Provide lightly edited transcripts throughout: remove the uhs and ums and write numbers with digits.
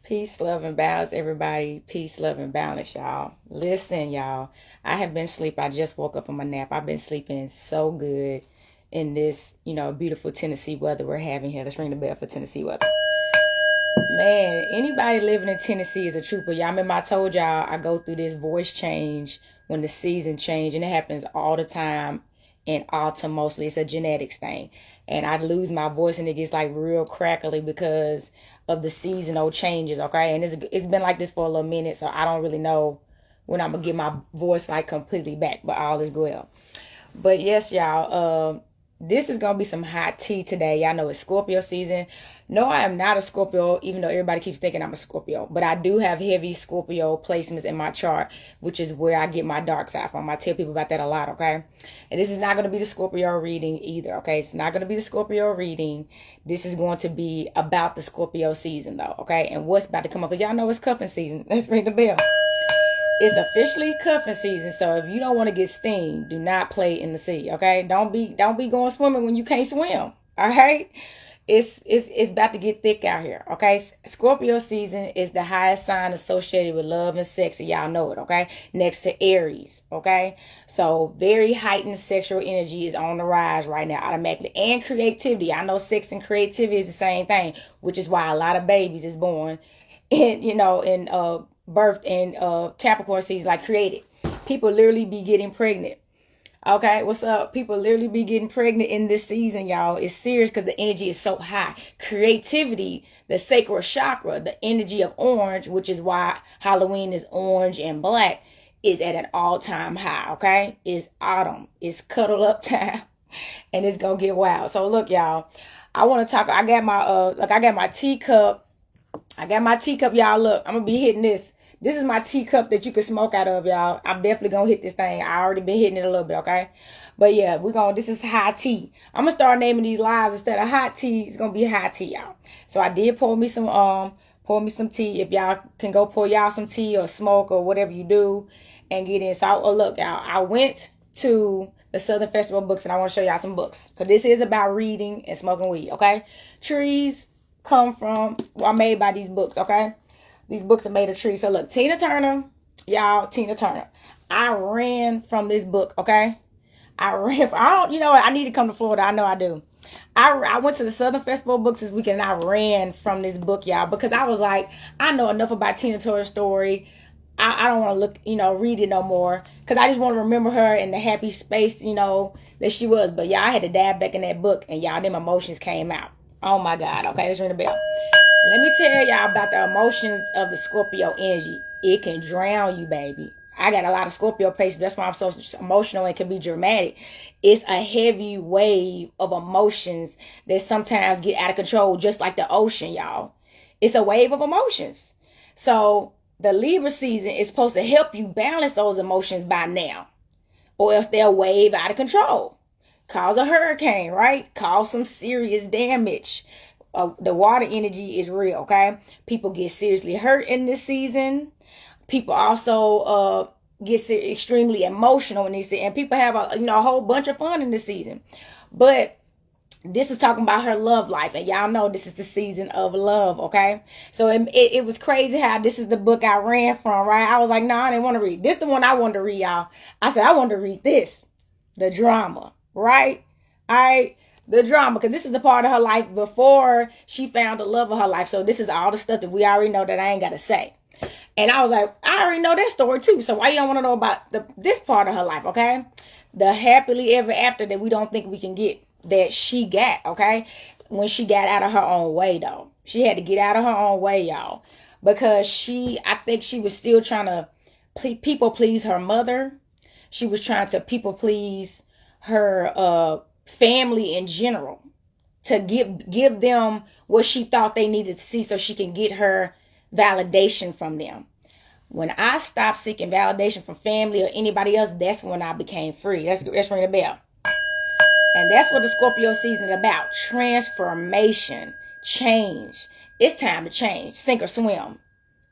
Peace, love, and balance, everybody. Peace, love, and balance, y'all. Listen, y'all. I have been asleep. I just woke up from a nap. I've been sleeping so good in this, beautiful Tennessee weather we're having here. Let's ring the bell for Tennessee weather. Man, anybody living in Tennessee is a trooper. Y'all remember I told y'all I go through this voice change when the season change, and it happens all the time in autumn mostly. It's a genetics thing. And I lose my voice and it gets like real crackly because of the seasonal changes, okay? And it's been like this for a little minute, so I don't really know when I'm going to get my voice like completely back, but all is well. But yes, y'all, this is going to be some hot tea today. Y'all know it's Scorpio season. No, I am not a Scorpio, even though everybody keeps thinking I'm a Scorpio. But I do have heavy Scorpio placements in my chart, which is where I get my dark side from. I tell people about that a lot, okay? And this is not going to be the Scorpio reading either, okay? It's not going to be the Scorpio reading. This is going to be about the Scorpio season, though, okay? And what's about to come up, because y'all know it's cuffing season. Let's ring the bell. It's officially cuffing season, so if you don't want to get steamed, do not play in the sea, okay? Don't be going swimming when you can't swim, all right? It's about to get thick out here, okay? Scorpio season is the highest sign associated with love and sex, and y'all know it, okay? Next to Aries, okay? So very heightened sexual energy is on the rise right now, automatically. And creativity. I know sex and creativity is the same thing, which is why a lot of babies is born in, birthed in Capricorn season, like created. People literally be getting pregnant. Okay, what's up? People literally be getting pregnant in this season, y'all. It's serious because the energy is so high. Creativity, the sacral chakra, the energy of orange, which is why Halloween is orange and black, is at an all-time high, okay? It's autumn. It's cuddle up time. And it's gonna get wild. So look, y'all. I want to talk. I got my teacup. Y'all. Look, I'm gonna be hitting this. This is my teacup that you can smoke out of, y'all. I'm definitely gonna hit this thing. I already been hitting it a little bit, okay? But yeah, this is high tea. I'm gonna start naming these lives instead of hot tea. It's gonna be high tea, y'all. So I did pour me some tea. If y'all can go pour y'all some tea or smoke or whatever you do and get in. So look, y'all, I went to the Southern Festival of Books and I want to show y'all some books. Because this is about reading and smoking weed, okay? Trees are made by these books, okay? These books are made of trees. So look, Tina Turner. I ran from this book, okay? I need to come to Florida. I know I do. I went to the Southern Festival of Books this weekend and I ran from this book, y'all, because I was like, I know enough about Tina Turner's story. I don't want to read it no more, because I just want to remember her in the happy space, that she was. But y'all, I had to dive back in that book and y'all, them emotions came out. Oh my God. Okay, let's ring the bell. Let me tell y'all about the emotions of the Scorpio energy. It can drown you, baby. I got a lot of Scorpio patients. That's why I'm so emotional and can be dramatic. It's a heavy wave of emotions that sometimes get out of control, just like the ocean, y'all. It's a wave of emotions. So the Libra season is supposed to help you balance those emotions by now, or else they'll wave out of control. Cause a hurricane, right? Cause some serious damage. The water energy is real, okay? People get seriously hurt in this season. People also get extremely emotional in this season. And people have a whole bunch of fun in this season. But this is talking about her love life. And y'all know this is the season of love, okay? So it was crazy how this is the book I ran from, right? I was like, no, I didn't want to read. This is the one I wanted to read, y'all. I said, I wanted to read this. The drama, right? All right. The drama, because this is the part of her life before she found the love of her life. So this is all the stuff that we already know that I ain't got to say. And I was like, I already know that story too. So why you don't want to know about this part of her life, okay? The happily ever after that we don't think we can get, that she got, okay? When she got out of her own way, though. She had to get out of her own way, y'all. Because I think she was still trying to people please her mother. She was trying to people please her family in general, to give them what she thought they needed to see so she can get her validation from them. When I stopped seeking validation from family or anybody else, that's when I became free. Let's ring the bell. And that's what the Scorpio season is about. Transformation, change. It's time to change. Sink or swim.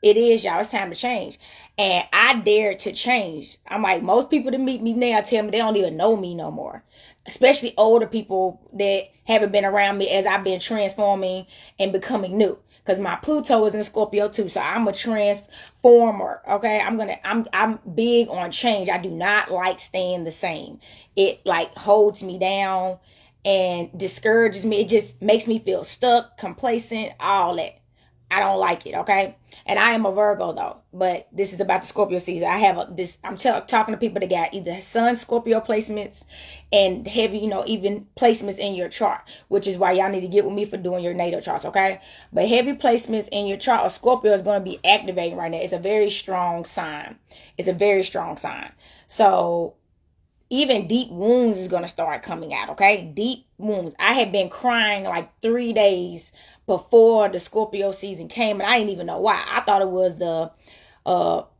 It is, y'all. It's time to change. And I dared to change. I'm like, most people that meet me now tell me they don't even know me no more. Especially older people that haven't been around me as I've been transforming and becoming new. because my Pluto is in Scorpio too. So I'm a transformer. Okay. I'm big on change. I do not like staying the same. It like holds me down and discourages me. It just makes me feel stuck, complacent, all that. I don't like it, okay? And I am a Virgo though, but this is about the Scorpio season. I have I'm talking to people that got either Sun Scorpio placements and heavy, even placements in your chart, which is why y'all need to get with me for doing your natal charts, okay? But heavy placements in your chart, Scorpio is going to be activating right now. It's a very strong sign. It's a very strong sign. So even deep wounds is going to start coming out, okay? Deep wounds. I had been crying like 3 days before the Scorpio season came, and I didn't even know why. I thought it was the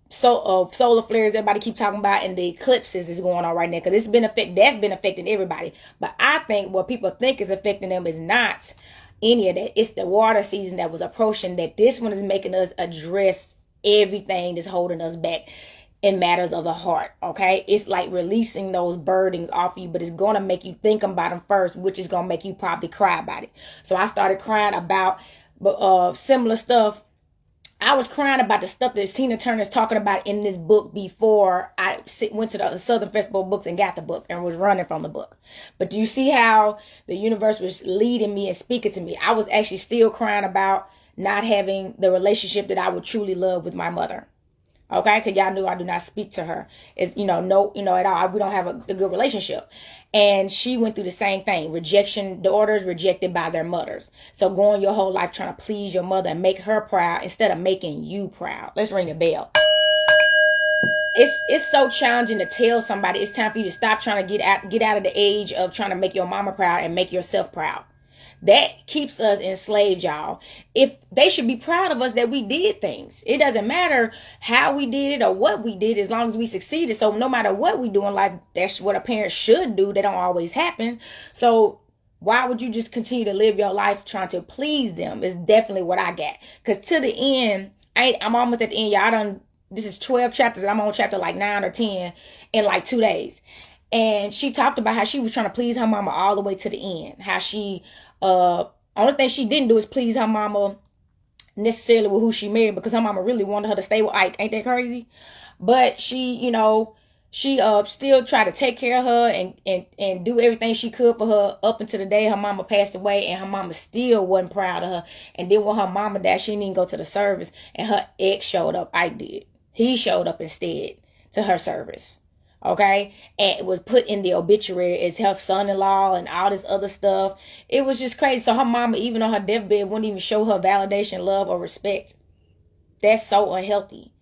solar flares everybody keep talking about, and the eclipses is going on right now, because that's been affecting everybody. But I think what people think is affecting them is not any of that. It's the water season that was approaching, that this one is making us address everything that's holding us back in matters of the heart, okay? It's like releasing those burdens off you, but it's going to make you think about them first, which is going to make you probably cry about it. So I started crying about similar stuff. I was crying about the stuff that Tina Turner's talking about in this book before I went to the Southern Festival of Books and got the book and was running from the book. But do you see how the universe was leading me and speaking to me? I was actually still crying about not having the relationship that I would truly love with my mother. Okay, because y'all knew I do not speak to her. It's, at all. We don't have a good relationship. And she went through the same thing. Rejection, daughters rejected by their mothers. So going your whole life trying to please your mother and make her proud instead of making you proud. Let's ring the bell. It's so challenging to tell somebody it's time for you to stop trying to get out of the age of trying to make your mama proud and make yourself proud. That keeps us enslaved, y'all. If they should be proud of us that we did things. It doesn't matter how we did it or what we did, as long as we succeeded. So no matter what we do in life, that's what a parent should do. They don't always happen. So why would you just continue to live your life trying to please them? Is definitely what I got. Because to the end, I'm almost at the end, y'all. This is 12 chapters, and I'm on chapter like 9 or 10 in like 2 days. And she talked about how she was trying to please her mama all the way to the end. How she only thing she didn't do is please her mama necessarily with who she married, because her mama really wanted her to stay with Ike. Ain't that crazy? But she, she still tried to take care of her and do everything she could for her up until the day her mama passed away, and her mama still wasn't proud of her. And then when her mama died, she didn't go to the service, and her ex showed up. Ike did. He showed up instead to her service. Okay, and it was put in the obituary as her son-in-law and all this other stuff. It was just crazy. So her mama, even on her deathbed, wouldn't even show her validation, love, or respect. That's so unhealthy.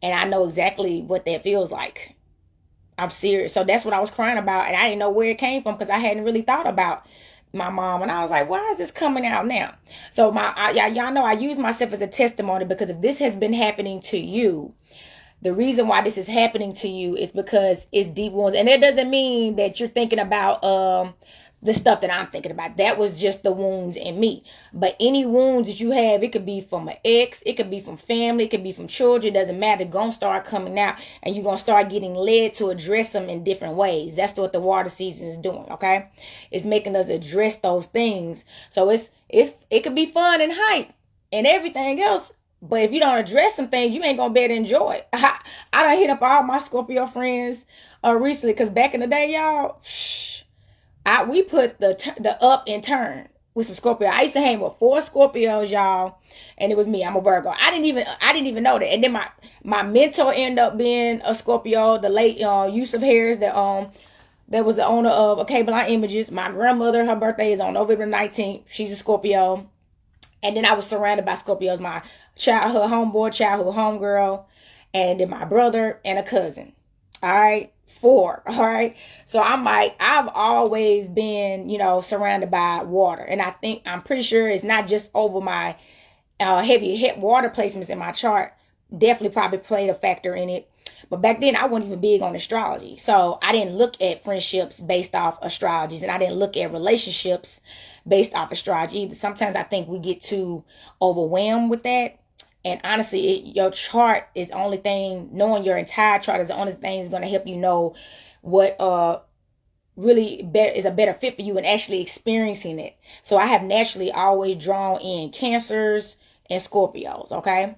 And I know exactly what that feels like. I'm serious. So that's what I was crying about, and I didn't know where it came from, because I hadn't really thought about my mom. And I was like, why is this coming out now? So y'all know I use myself as a testimony, because if this has been happening to you, the reason why this is happening to you is because it's deep wounds. And it doesn't mean that you're thinking about the stuff that I'm thinking about. That was just the wounds in me. But any wounds that you have, it could be from an ex, it could be from family, it could be from children. It doesn't matter. They're going to start coming out, and you're going to start getting led to address them in different ways. That's what the water season is doing, okay? It's making us address those things. So it could be fun and hype and everything else. But if you don't address some things, you ain't going to be able to enjoy it. I done hit up all my Scorpio friends recently, because back in the day, y'all, we put the up and turn with some Scorpio. I used to hang with 4 Scorpios, y'all, and it was me. I'm a Virgo. I didn't even know that. And then my mentor ended up being a Scorpio, the late Yusuf Harris, that was the owner of Cable Line Images. My grandmother, her birthday is on November 19th. She's a Scorpio. And then I was surrounded by Scorpios, my childhood homeboy, childhood homegirl, and then my brother and a cousin. All right. 4. All right. So I've always been, surrounded by water. And I'm pretty sure it's not just over my heavy water placements in my chart. Definitely probably played a factor in it. But back then I wasn't even big on astrology. So I didn't look at friendships based off astrologies, and I didn't look at relationships based off astrology either. Sometimes I think we get too overwhelmed with that. And honestly, your chart is the only thing, knowing your entire chart is the only thing that's going to help you know what really is a better fit for you and actually experiencing it. So I have naturally always drawn in Cancers and Scorpios, okay?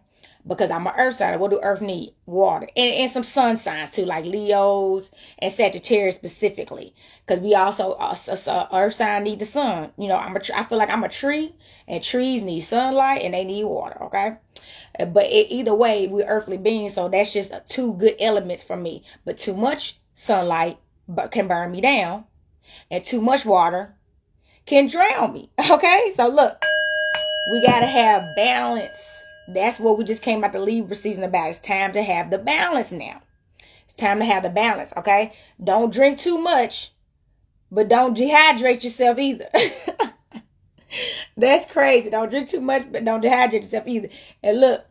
Because I'm an earth sign. What do earth need? Water. And some sun signs too, like Leos and Sagittarius specifically. Because we also, earth sign need the sun. You know, I feel like I'm a tree, and trees need sunlight and they need water, okay? But either way, we're earthly beings, so that's just two good elements for me. But too much sunlight can burn me down, and too much water can drown me, okay? So look, we got to have balance. That's what we just came out the Libra season about. It's time to have the balance now. It's time to have the balance, okay? Don't drink too much, but don't dehydrate yourself either. That's crazy. Don't drink too much, but don't dehydrate yourself either. And look,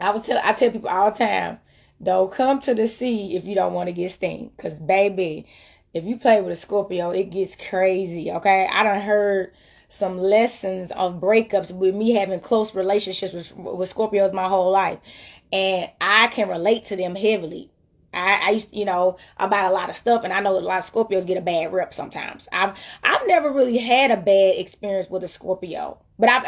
I tell people all the time, don't come to the sea if you don't want to get stung. Because, baby, if you play with a Scorpio, it gets crazy, okay? I done heard some lessons of breakups with me having close relationships with Scorpios my whole life. And I can relate to them heavily. I used to, about a lot of stuff, and I know a lot of Scorpios get a bad rep sometimes. I've never really had a bad experience with a Scorpio, but I've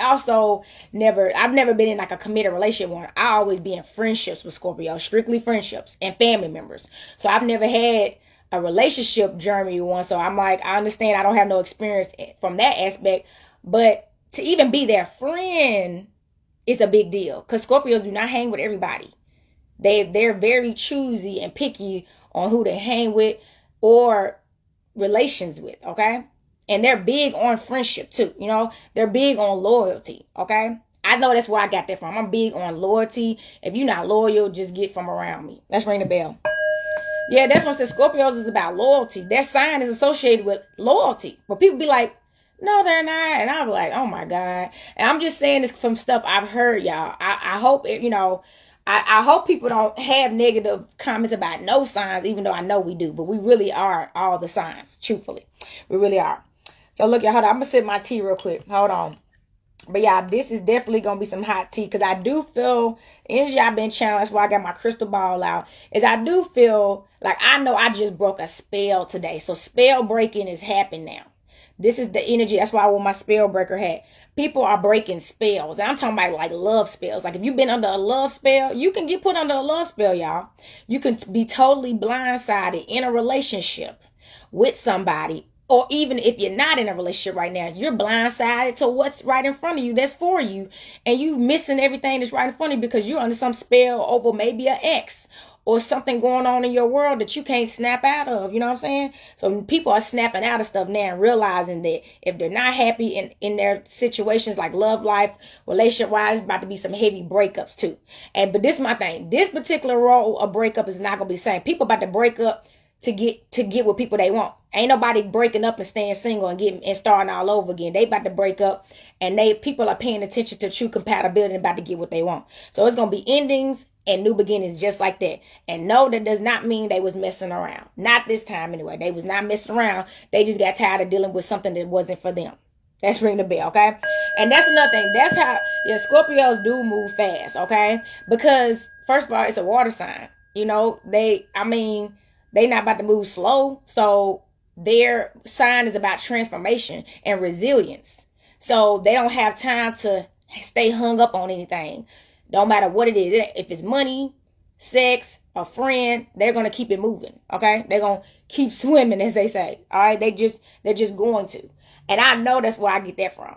never been in like a committed relationship one. I always be in friendships with Scorpios, strictly friendships and family members. So I've never had a relationship journey with one. So I'm like, I understand I don't have no experience from that aspect, but to even be their friend is a big deal, because Scorpios do not hang with everybody. They're very choosy and picky on who they hang with or relations with, okay? And they're big on friendship too, They're big on loyalty, okay? I know that's where I got that from. I'm big on loyalty. If you're not loyal, just get from around me. Let's ring the bell. Yeah, that's what I said. Scorpios is about loyalty. Their sign is associated with loyalty. But people be like, no, they're not. And I'm like, oh my God. And I'm just saying this from stuff I've heard, y'all. I hope, I hope people don't have negative comments about no signs, even though I know we do. But we really are all the signs, truthfully. We really are. So look, y'all, hold on. I'm going to sip my tea real quick. Hold on. But y'all, this is definitely going to be some hot tea, because I do feel energy I've been channeling. That's why I got my crystal ball out. Is I do feel like I know I just broke a spell today. So spell breaking is happening now. This is the energy. That's why I wore my spell breaker hat. People are breaking spells. And I'm talking about like love spells. Like if you've been under a love spell, you can get put under a love spell, y'all. You can be totally blindsided in a relationship with somebody. Or even if you're not in a relationship right now, you're blindsided to what's right in front of you that's for you. And you missing everything that's right in front of you because you're under some spell over maybe an ex or something going on in your world that you can't snap out of. You know what I'm saying? So people are snapping out of stuff now and realizing that if they're not happy in their situations like love life, relationship wise, about to be some heavy breakups too. But this is my thing. This particular role of breakup is not going to be the same. People about to break up to get with people they want. Ain't nobody breaking up and staying single and starting all over again. They about to break up, and people are paying attention to true compatibility and about to get what they want. So it's going to be endings and new beginnings just like that. And no, that does not mean they was messing around. Not this time anyway. They was not messing around. They just got tired of dealing with something that wasn't for them. That's ring the bell, okay? And that's another thing. That's how, Scorpios do move fast, okay? Because first of all, it's a water sign. They not about to move slow. So their sign is about transformation and resilience. So they don't have time to stay hung up on anything. Don't matter what it is. If it's money, sex, a friend, they're going to keep it moving. Okay. They're going to keep swimming, as they say. All right. They're just going to. And I know that's where I get that from.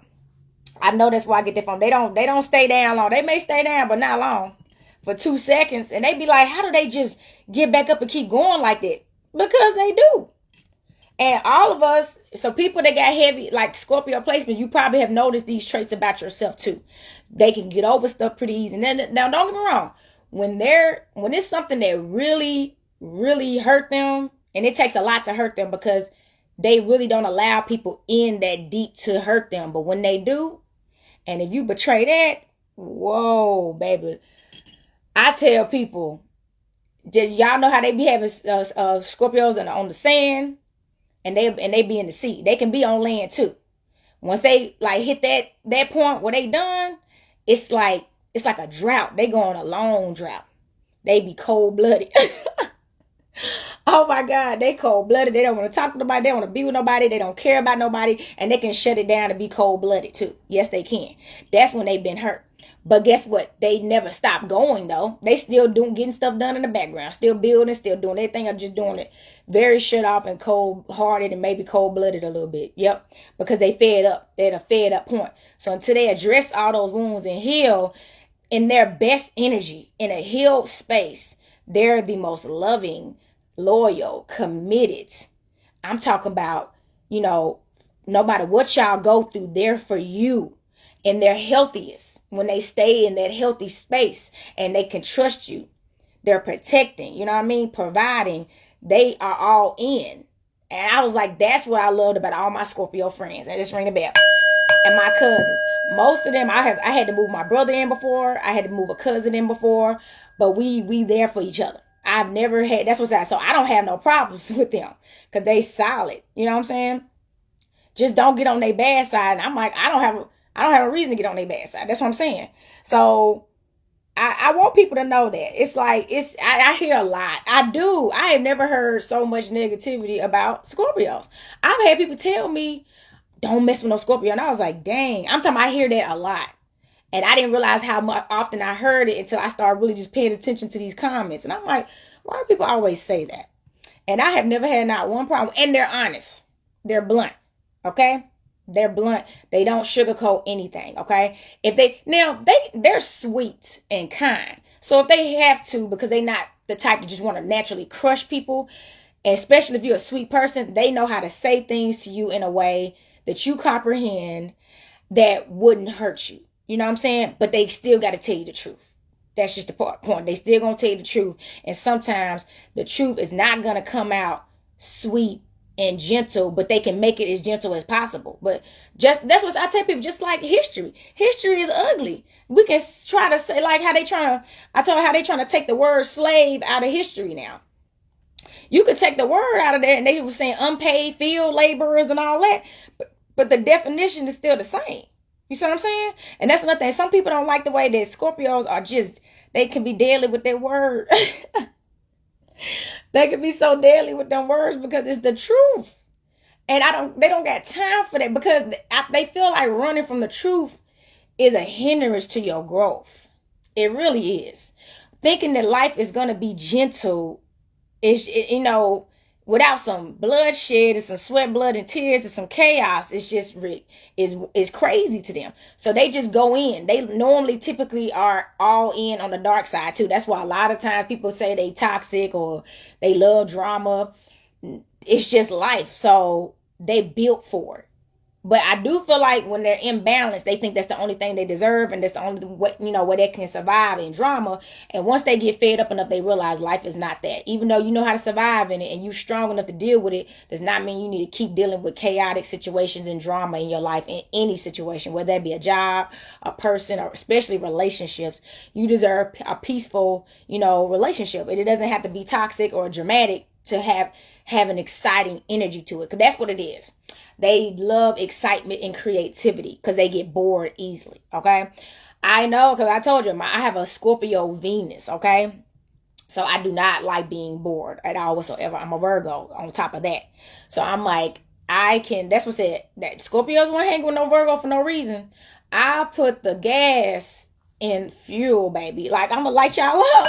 They don't stay down long. They may stay down, but not long. For 2 seconds, and they be like, how do they just get back up and keep going like that? Because they do. And all of us, so people that got heavy, like Scorpio placements, you probably have noticed these traits about yourself too. They can get over stuff pretty easy. And now don't get me wrong, when it's something that really, really hurt them, and it takes a lot to hurt them because they really don't allow people in that deep to hurt them. But when they do, and if you betray that, whoa, baby. I tell people, y'all know how they be having Scorpios on the sand, and they be in the sea. They can be on land too. Once they like hit that point where they done, it's like a drought. They go on a long drought. They be cold blooded. Oh my God, they cold blooded. They don't want to talk to nobody. They don't want to be with nobody. They don't care about nobody, and they can shut it down and be cold blooded too. Yes, they can. That's when they've been hurt. But guess what? They never stop going though. They still getting stuff done in the background, still building, still doing everything. I'm just doing it very shut off and cold hearted and maybe cold blooded a little bit. Yep. Because they fed up. They're at a fed up point. So until they address all those wounds and heal in their best energy, in a healed space, they're the most loving, loyal, committed. I'm talking about, no matter what y'all go through, they're for you. And they're healthiest when they stay in that healthy space and they can trust you. They're protecting, you know what I mean? Providing. They are all in. And I was like, that's what I loved about all my Scorpio friends. I just ring the bell. And my cousins. Most of them, I had to move my brother in before. I had to move a cousin in before. But we there for each other. I've never had, that's what's that. So I don't have no problems with them. Because they solid. You know what I'm saying? Just don't get on their bad side. And I'm like, I don't have a reason to get on their bad side. That's what I'm saying. So I want people to know that. It's like, I hear a lot. I do. I have never heard so much negativity about Scorpios. I've had people tell me, don't mess with no Scorpio. And I was like, dang. I'm talking, I hear that a lot. And I didn't realize how much often I heard it until I started really just paying attention to these comments. And I'm like, why do people always say that? And I have never had not one problem. And they're honest. They're blunt. Okay? They're blunt. They don't sugarcoat anything. Okay. They're sweet and kind. So if they have to, because they're not the type to just want to naturally crush people, and especially if you're a sweet person, they know how to say things to you in a way that you comprehend that wouldn't hurt you. You know what I'm saying? But they still got to tell you the truth. That's just the point. They still going to tell you the truth. And sometimes the truth is not going to come out sweet and gentle, but they can make it as gentle as possible. But that's what I tell people, just like history. History is ugly. We can try to say like how they trying to take the word slave out of history now. You could take the word out of there and they were saying unpaid field laborers and all that, but the definition is still the same. You see what I'm saying? And that's another thing. Some people don't like the way that Scorpios are they can be deadly with their word. They can be so deadly with them words because it's the truth. And they don't got time for that because they feel like running from the truth is a hindrance to your growth. It really is. Thinking that life is going to be gentle without some bloodshed and some sweat, blood, and tears and some chaos, it's just is crazy to them. So they just go in. They typically are all in on the dark side too. That's why a lot of times people say they toxic or they love drama. It's just life. So they built for it. But I do feel like when they're imbalanced, they think that's the only thing they deserve and that's the only way, where they can survive in drama. And once they get fed up enough, they realize life is not that. Even though you know how to survive in it and you're strong enough to deal with it, does not mean you need to keep dealing with chaotic situations and drama in your life in any situation, whether that be a job, a person, or especially relationships. You deserve a peaceful, relationship. And it doesn't have to be toxic or dramatic to have an exciting energy to it, because that's what it is. They love excitement and creativity because they get bored easily. Okay. I know, because I told you, I have a Scorpio Venus. Okay. So I do not like being bored at all whatsoever. I'm a Virgo on top of that. So I'm like, that's what said, that Scorpios won't hang with no Virgo for no reason. I put the gas in fuel, baby. Like, I'm going to light y'all up.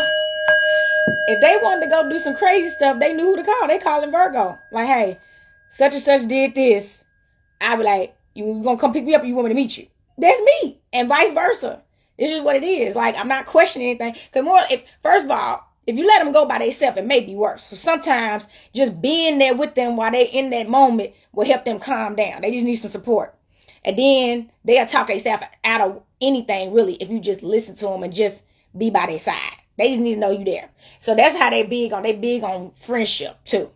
If they wanted to go do some crazy stuff, they knew who to call. They calling Virgo. Like, hey, such and such did this. I be like, you gonna come pick me up or you want me to meet you? That's me. And vice versa. It's just what it is. Like, I'm not questioning anything. Because first of all, if you let them go by themselves, it may be worse. So sometimes just being there with them while they're in that moment will help them calm down. They just need some support. And then they'll talk themselves out of anything, really, if you just listen to them and just be by their side. They just need to know you there. So that's how they big on friendship too.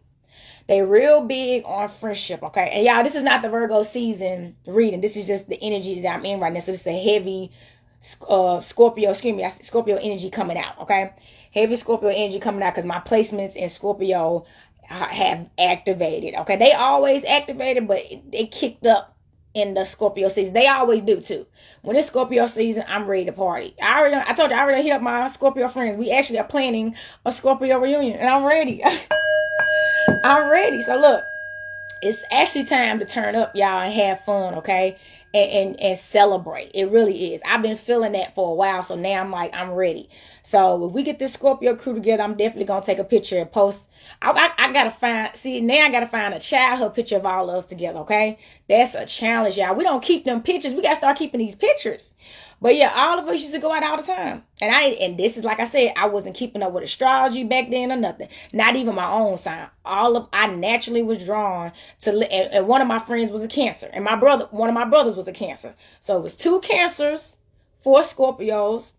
They real big on friendship, okay? And y'all, this is not the Virgo season reading. This is just the energy that I'm in right now. So this is a heavy Scorpio energy coming out, okay? Heavy Scorpio energy coming out because my placements in Scorpio have activated, okay? They always activated, but they kicked up in the Scorpio season. They always do too. When it's Scorpio season, I'm ready to party. I told you, I already hit up my Scorpio friends. We actually are planning a Scorpio reunion, and I'm ready. I'm ready. So look, it's actually time to turn up, y'all, and have fun, okay? and celebrate. It really is. I've been feeling that for a while, so now I'm like, I'm ready. So if we get this Scorpio crew together, I'm definitely gonna take a picture and post. I gotta find a childhood picture of all of us together. Okay, that's a challenge, y'all. We don't keep them pictures. We gotta start keeping these pictures. But yeah, all of us used to go out all the time. And this is, like I said, I wasn't keeping up with astrology back then or nothing. Not even my own sign. I naturally was drawn to, and one of my friends was a Cancer. And one of my brothers was a Cancer. So it was 2 Cancers, 4 Scorpios,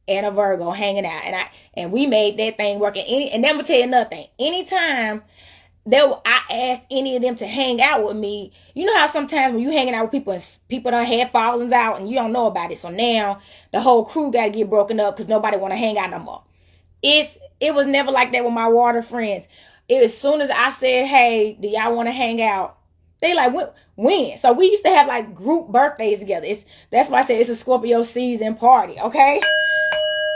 and a Virgo hanging out. And we made that thing work. And then I'm gonna tell you another thing. Anytime I asked any of them to hang out with me. You know how sometimes when you hanging out with people and people done had fallings out and you don't know about it. So now the whole crew got to get broken up because nobody want to hang out no more. It was never like that with my water friends. As soon as I said, hey, do y'all want to hang out? They like, when? So we used to have like group birthdays together. That's why I say it's a Scorpio season party, okay?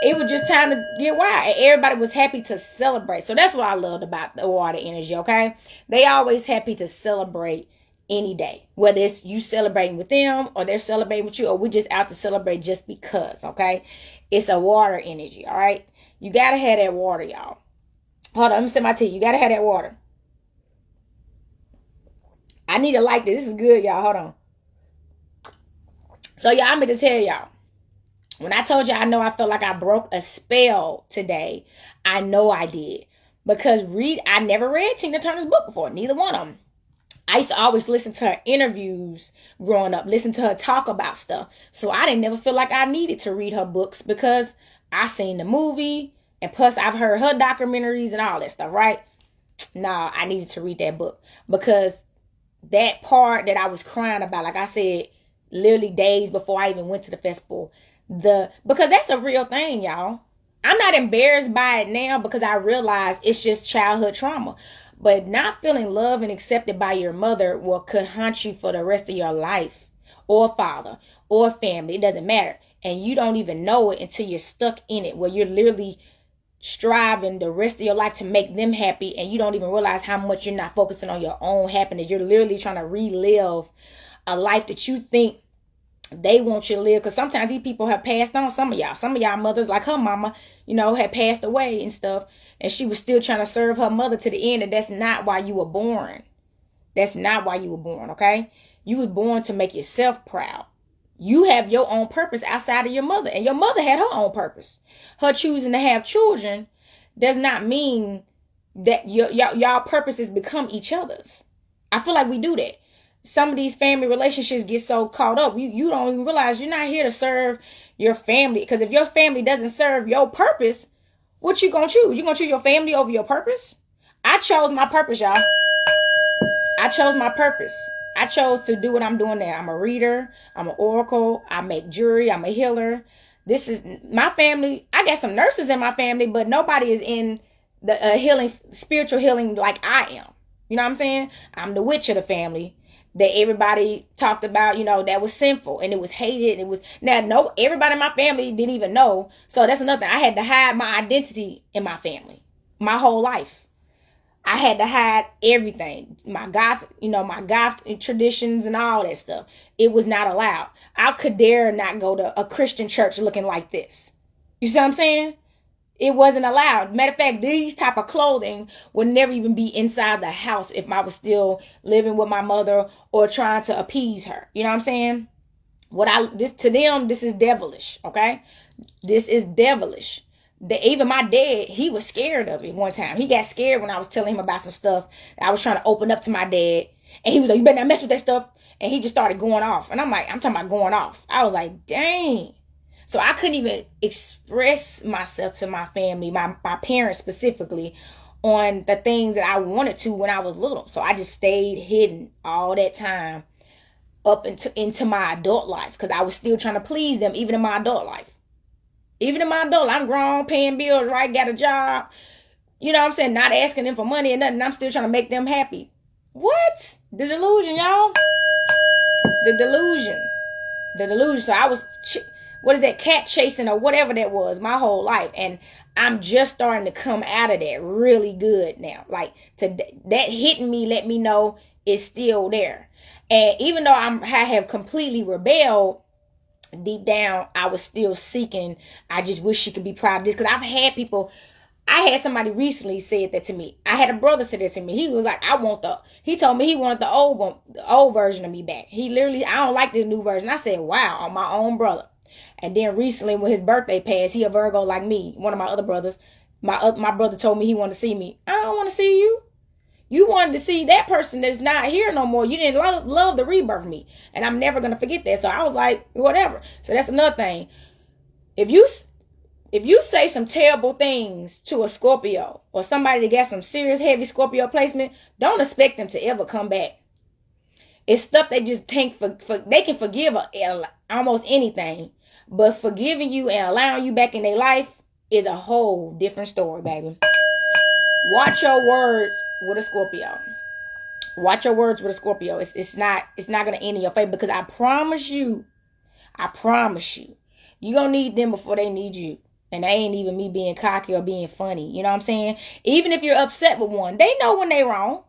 It was just time to get wild. And everybody was happy to celebrate. So that's what I loved about the water energy, okay? They always happy to celebrate any day. Whether it's you celebrating with them or they're celebrating with you or we just out to celebrate just because, okay? It's a water energy, all right? You got to have that water, y'all. Hold on, let me sip my tea. You got to have that water. I need to like this. This is good, y'all. Hold on. So, y'all, I'm going to tell y'all. When I told you I know I felt like I broke a spell today, I know I did. Because I never read Tina Turner's book before. Neither one of them. I used to always listen to her interviews growing up. Listen to her talk about stuff. So I didn't never feel like I needed to read her books because I seen the movie. And plus I've heard her documentaries and all that stuff, right? Nah, I needed to read that book. Because that part that I was crying about, like I said, literally days before I even went to the festival, because that's a real thing, y'all. I'm not embarrassed by it now because I realize it's just childhood trauma. But not feeling loved and accepted by your mother could haunt you for the rest of your life, or father, or family. It doesn't matter. And you don't even know it until you're stuck in it, where you're literally striving the rest of your life to make them happy, and you don't even realize how much you're not focusing on your own happiness. You're literally trying to relive a life that you think they want you to live, because sometimes these people have passed on. Some of y'all mothers, like her mama, had passed away and stuff, and she was still trying to serve her mother to the end. And that's not why you were born. That's not why you were born. Okay, you was born to make yourself proud. You have your own purpose outside of your mother, and your mother had her own purpose. Her choosing to have children does not mean that y'all purposes become each other's. I feel like we do that. Some of these family relationships get so caught up. You don't even realize you're not here to serve your family. Because if your family doesn't serve your purpose, what you gonna choose? You gonna choose your family over your purpose? I chose my purpose, y'all. I chose my purpose. I chose to do what I'm doing now. I'm a reader. I'm an oracle. I make jewelry. I'm a healer. This is my family. I got some nurses in my family, but nobody is in the healing, spiritual healing like I am. You know what I'm saying? I'm the witch of the family that everybody talked about, that was sinful and it was hated. Everybody in my family didn't even know. So that's another thing. I had to hide my identity in my family my whole life. I had to hide everything, my goth traditions and all that stuff. It was not allowed. I could dare not go to a Christian church looking like this. You see what I'm saying? It wasn't allowed. Matter of fact, these type of clothing would never even be inside the house if I was still living with my mother or trying to appease her. You know what I'm saying? To them, this is devilish. Okay, this is devilish. Even my dad, he was scared of it one time. He got scared when I was telling him about some stuff that I was trying to open up to my dad. And he was like, you better not mess with that stuff. And he just started going off. And I'm talking about going off. I was like, dang. So I couldn't even express myself to my family, my parents specifically, on the things that I wanted to when I was little. So I just stayed hidden all that time up into my adult life, because I was still trying to please them even in my adult life. Even in my adult, I'm grown, paying bills, right? Got a job. You know what I'm saying? Not asking them for money or nothing. I'm still trying to make them happy. What? The delusion, y'all. The delusion. So I was, cat chasing or whatever that was my whole life. And I'm just starting to come out of that really good now. Like, that hitting me, let me know it's still there. And even though I have completely rebelled, deep down, I was still seeking. I just wish she could be proud of this. Because I've had people, I had somebody recently said that to me. I had a brother say that to me. He was like, he told me he wanted the old one, the old version of me back. He literally, I don't like this new version. I said, wow, on my own brother. And then recently when his birthday passed, he a Virgo like me, one of my other brothers. My brother told me he wanted to see me. I don't want to see you. You wanted to see that person that's not here no more. You didn't love the rebirth of me. And I'm never going to forget that. So I was like, whatever. So that's another thing. If you say some terrible things to a Scorpio or somebody that got some serious heavy Scorpio placement, don't expect them to ever come back. It's stuff they just think they can forgive almost anything. But forgiving you and allowing you back in their life is a whole different story, baby. Watch your words with a Scorpio. Watch your words with a Scorpio. It's not gonna end in your favor, because I promise you, you gonna need them before they need you. And they ain't even me being cocky or being funny. You know what I'm saying? Even if you're upset with one, they know when they're wrong.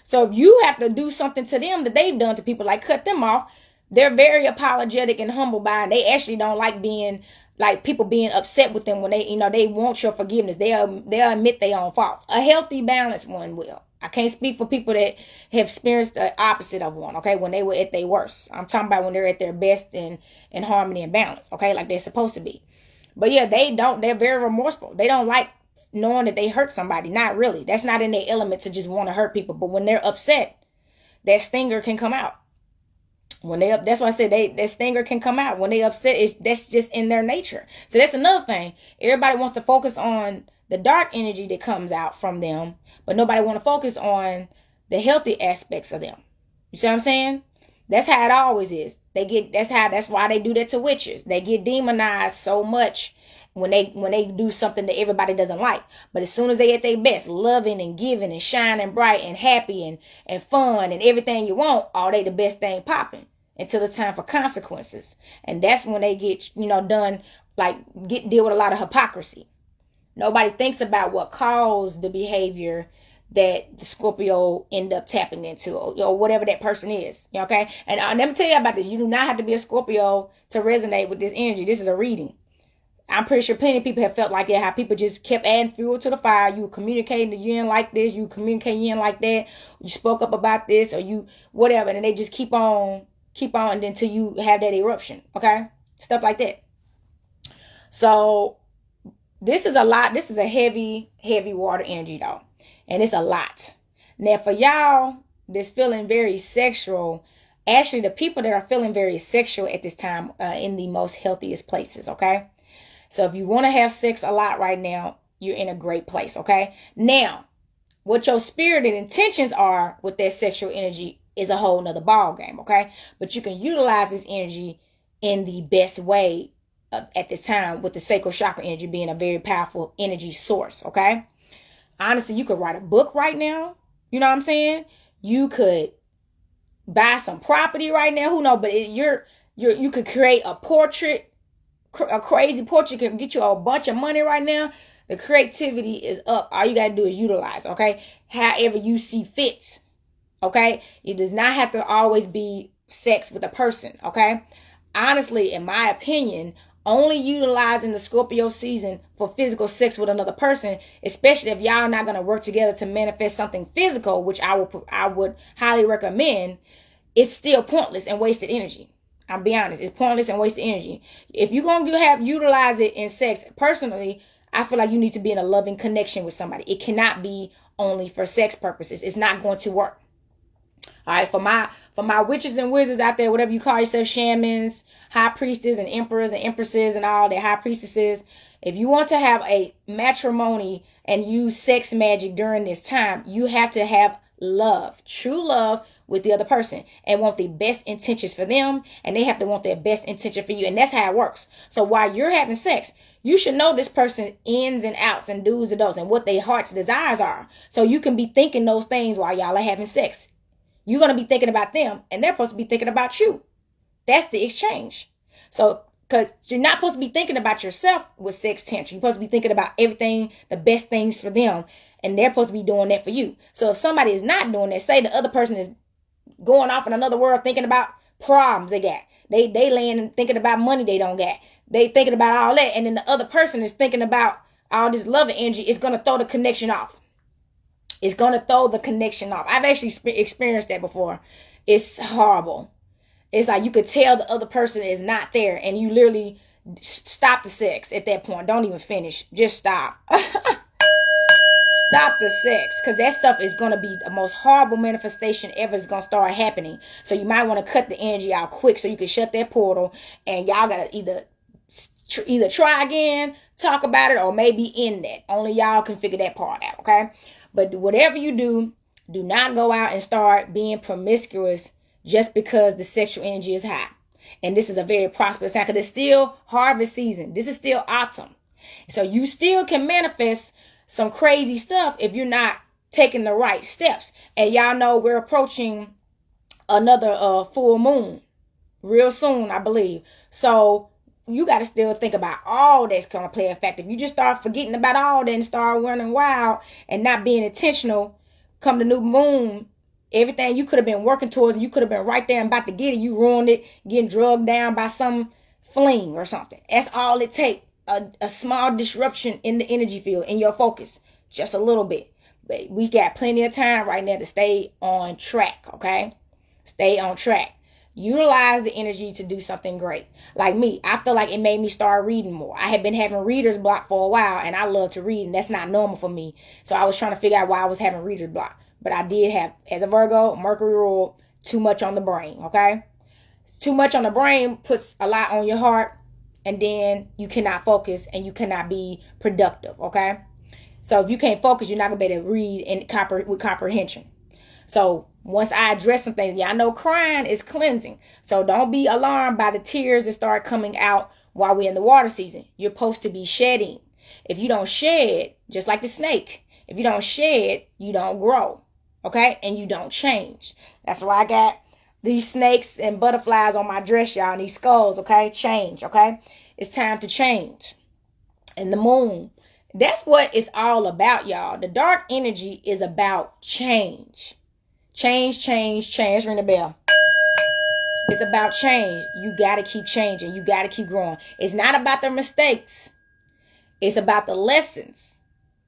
So if you have to do something to them that they've done to people, like cut them off, they're very apologetic and humble by it. They actually don't like being like people being upset with them when they want your forgiveness. They'll admit their own faults. A healthy, balanced one will. I can't speak for people that have experienced the opposite of one, okay, when they were at their worst. I'm talking about when they're at their best in harmony and balance, okay, like they're supposed to be. But yeah, they're very remorseful. They don't like knowing that they hurt somebody. Not really. That's not in their element to just want to hurt people. But when they're upset, that stinger can come out. That's why I said that stinger can come out. When they upset, that's just in their nature. So that's another thing. Everybody wants to focus on the dark energy that comes out from them, but nobody want to focus on the healthy aspects of them. You see what I'm saying? That's how it always is. That's why they do that to witches. They get demonized so much when they do something that everybody doesn't like. But as soon as they at their best, loving and giving and shining bright and happy and fun and everything you want, they the best thing popping until it's time for consequences. And that's when they get, done, deal with a lot of hypocrisy. Nobody thinks about what caused the behavior that the Scorpio end up tapping into, or whatever that person is. Okay? And let me tell you about this. You do not have to be a Scorpio to resonate with this energy. This is a reading. I'm pretty sure plenty of people have felt like that, how people just kept adding fuel to the fire. You were communicating that you didn't like this, you communicating you didn't like that, you spoke up about this, or you whatever, and they just keep on until you have that eruption. Okay? Stuff like that. So this is a lot. This is a heavy, heavy water energy, though. And it's a lot. Now, for y'all that's feeling very sexual, actually, the people that are feeling very sexual at this time are in the most healthiest places, okay? So if you want to have sex a lot right now, you're in a great place, okay? Now, what your spirit and intentions are with that sexual energy is a whole nother ball game, okay? But you can utilize this energy in the best way at this time, with the sacral chakra energy being a very powerful energy source, okay? Honestly, you could write a book right now. You know what I'm saying? You could buy some property right now. Who knows? But you could create a portrait, a crazy portrait can get you a bunch of money right now. The creativity is up. All you got to do is utilize, okay? However you see fit, okay? It does not have to always be sex with a person, okay? Honestly, in my opinion, only utilizing the Scorpio season for physical sex with another person, especially if y'all not going to work together to manifest something physical, which I would highly recommend, it's still pointless and wasted energy. I'll be honest. It's pointless and wasted energy. If you're going to utilize it in sex, personally, I feel like you need to be in a loving connection with somebody. It cannot be only for sex purposes. It's not going to work. All right, for my witches and wizards out there, whatever you call yourself, shamans, high priestesses and emperors and empresses and all the high priestesses, if you want to have a matrimony and use sex magic during this time, you have to have love, true love with the other person, and want the best intentions for them, and they have to want their best intention for you, and that's how it works. So while you're having sex, you should know this person ins and outs and do's and don'ts and what their heart's desires are, so you can be thinking those things while y'all are having sex. You're going to be thinking about them, and they're supposed to be thinking about you. That's the exchange. So, because you're not supposed to be thinking about yourself with sex tension. You're supposed to be thinking about everything, the best things for them, and they're supposed to be doing that for you. So if somebody is not doing that, say the other person is going off in another world thinking about problems they got. They laying and thinking about money they don't got. They thinking about all that. And then the other person is thinking about all this loving energy. It's going to throw the connection off. It's going to throw the connection off. I've actually experienced that before. It's horrible. It's like you could tell the other person is not there, and you literally stop the sex at that point. Don't even finish. Just stop. Stop the sex, because that stuff is going to be the most horrible manifestation ever is going to start happening. So you might want to cut the energy out quick so you can shut that portal, and y'all got to either try again, talk about it, or maybe end that. Only y'all can figure that part out, okay? But whatever you do, do not go out and start being promiscuous just because the sexual energy is high. And this is a very prosperous time because it's still harvest season. This is still autumn. So you still can manifest some crazy stuff if you're not taking the right steps. And y'all know we're approaching another full moon real soon, I believe. So you got to still think about all that's going to play a factor. If you just start forgetting about all that and start running wild and not being intentional, come the new moon, everything you could have been working towards and you could have been right there and about to get it, you ruined it, getting drugged down by some fling or something. That's all it takes. A small disruption in the energy field, in your focus, just a little bit. But we got plenty of time right now to stay on track, okay? Stay on track. Utilize the energy to do something great. Like me, I feel like it made me start reading more. I had been having reader's block for a while, and I love to read, and that's not normal for me. So I was trying to figure out why I was having reader's block. But I did have, as a Virgo, Mercury ruled, too much on the brain, okay? Too much on the brain puts a lot on your heart, and then you cannot focus and you cannot be productive, okay? So if you can't focus, you're not going to be able to read with comprehension. So once I address some things, y'all know crying is cleansing. So don't be alarmed by the tears that start coming out while we're in the water season. You're supposed to be shedding. If you don't shed, just like the snake, if you don't shed, you don't grow, okay? And you don't change. That's why I got these snakes and butterflies on my dress, y'all, and these skulls, okay? Change, okay? It's time to change. And the moon, that's what it's all about, y'all. The dark energy is about change. Change, change, change. Ring the bell. It's about change. You got to keep changing. You got to keep growing. It's not about the mistakes. It's about the lessons.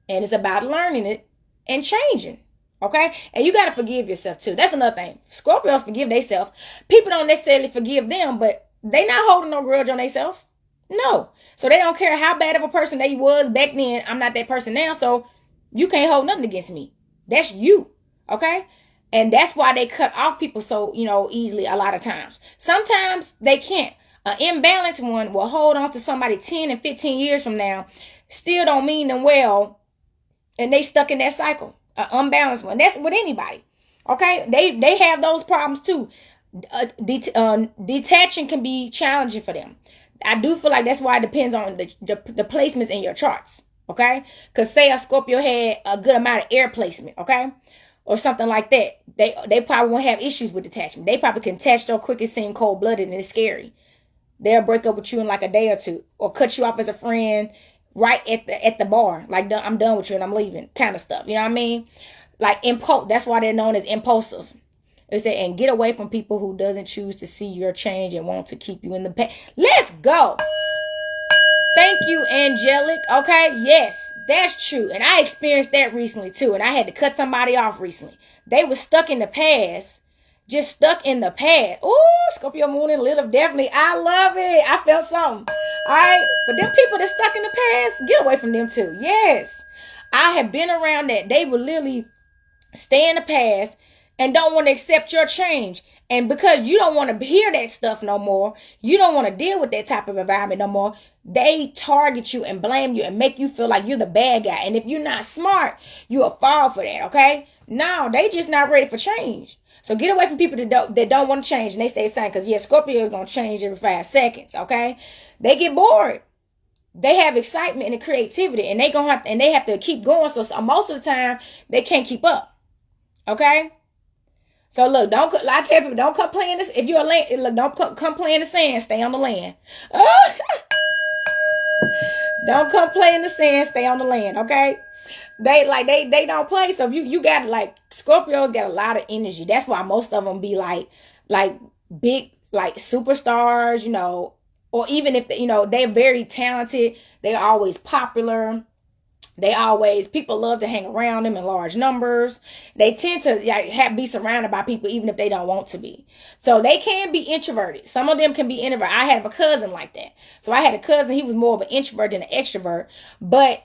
And it's about learning it and changing. Okay? And you got to forgive yourself too. That's another thing. Scorpios forgive themselves. People don't necessarily forgive them, but they not holding no grudge on themselves. No. So they don't care how bad of a person they was back then. I'm not that person now. So you can't hold nothing against me. That's you. Okay? And that's why they cut off people so, easily a lot of times. Sometimes they can't. An imbalanced one will hold on to somebody 10 and 15 years from now. Still don't mean them well. And they stuck in that cycle. An unbalanced one. That's with anybody. Okay? They have those problems too. Detaching can be challenging for them. I do feel like that's why it depends on the placements in your charts. Okay? Because say a Scorpio had a good amount of air placement. Okay? Or something like that. They probably won't have issues with detachment. They probably can attach so quick it seems cold-blooded and it's scary. They'll break up with you in like a day or two. Or cut you off as a friend right at the bar. Like, I'm done with you and I'm leaving. Kind of stuff. You know what I mean? Like, that's why they're known as impulsive. They say, and get away from people who doesn't choose to see your change and want to keep you in the past. Let's go. Thank you, angelic. Okay, yes, that's true. And I experienced that recently too. And I had to cut somebody off recently. They were stuck in the past. Just stuck in the past. Ooh, Scorpio moon and Lilith, definitely. I love it. I felt something. All right. But them people that stuck in the past, get away from them too. Yes. I have been around that. They will literally stay in the past and don't want to accept your change. And because you don't want to hear that stuff no more, you don't want to deal with that type of environment no more, they target you and blame you and make you feel like you're the bad guy. And if you're not smart, you'll fall for that, okay? No, they just not ready for change. So get away from people that don't want to change and they stay the same. Because, yeah, Scorpio is going to change every 5 seconds, okay? They get bored. They have excitement and creativity, and they have to keep going. So most of the time, they can't keep up, okay? So look, I tell people, don't come play in this. If you're a land, look, don't come play in the sand. Stay on the land. Don't come play in the sand. Stay on the land, okay? They don't play. So you got like Scorpios got a lot of energy. That's why most of them be like big like superstars, you know, or even if they, you know, they're very talented, they're always popular. People love to hang around them in large numbers. They tend to be surrounded by people even if they don't want to be. So they can be introverted. Some of them can be introverted. I had a cousin like that. So I had a cousin, he was more of an introvert than an extrovert, but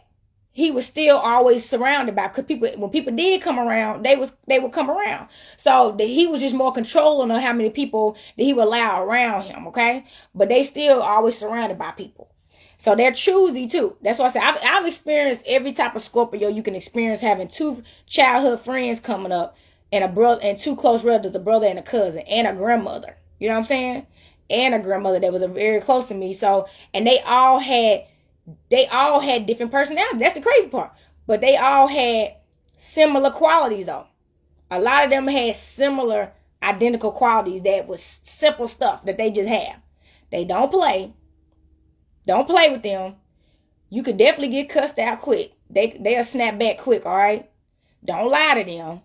he was still always surrounded by, because people, when people did come around, they would come around. So he was just more controlling of how many people that he would allow around him, okay? But they still always surrounded by people. So they're choosy too. That's why I say I've experienced every type of Scorpio you can experience, having two childhood friends coming up and a brother and two close relatives, a brother and a cousin and a grandmother. You know what I'm saying? And a grandmother that was very close to me. So, and they all had different personalities. That's the crazy part. But they all had similar qualities though. A lot of them had similar identical qualities that was simple stuff that they just have. They don't play. Don't play with them. You could definitely get cussed out quick. They'll snap back quick, all right? Don't lie to them.